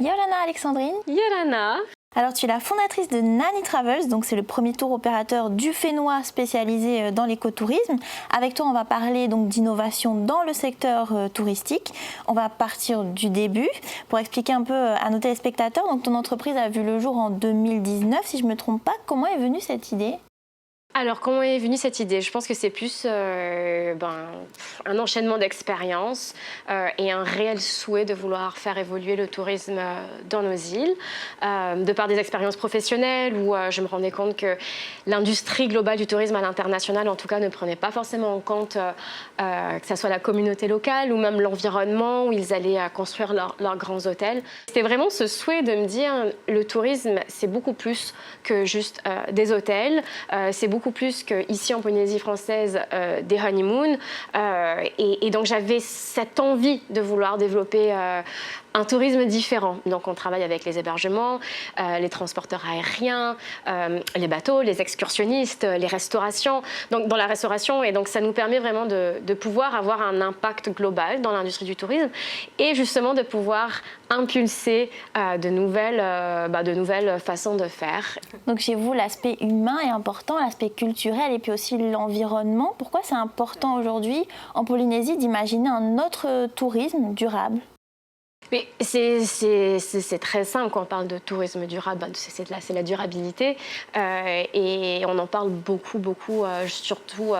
Yolana Alexandrine. Yolana. Alors tu es la fondatrice de Nani Travels, donc c'est le premier tour opérateur du Fénois spécialisé dans l'écotourisme. Avec toi, on va parler donc d'innovation dans le secteur touristique. On va partir du début pour expliquer un peu à nos téléspectateurs. Donc ton entreprise a vu le jour en 2019, si je ne me trompe pas. Comment est venue cette idée ? Alors, comment est venue cette idée? Je pense que c'est plus un enchaînement d'expériences et un réel souhait de vouloir faire évoluer le tourisme dans nos îles, de par des expériences professionnelles où je me rendais compte que l'industrie globale du tourisme à l'international, en tout cas, ne prenait pas forcément en compte que ce soit la communauté locale ou même l'environnement où ils allaient construire leurs grands hôtels. C'était vraiment ce souhait de me dire, le tourisme, c'est beaucoup plus que juste des hôtels, c'est beaucoup plus qu'ici en Polynésie française, des honeymoons. Et donc j'avais cette envie de vouloir développer un tourisme différent. Donc on travaille avec les hébergements, les transporteurs aériens, les bateaux, les excursionnistes, les restaurations. Donc dans la restauration, et donc ça nous permet vraiment de pouvoir avoir un impact global dans l'industrie du tourisme et justement de pouvoir impulser de nouvelles façons de faire. Donc chez vous, l'aspect humain est important, l'aspect culturel et puis aussi l'environnement. Pourquoi c'est important aujourd'hui en Polynésie d'imaginer un autre tourisme durable ? Mais c'est très simple quand on parle de tourisme durable, c'est la durabilité et on en parle beaucoup, surtout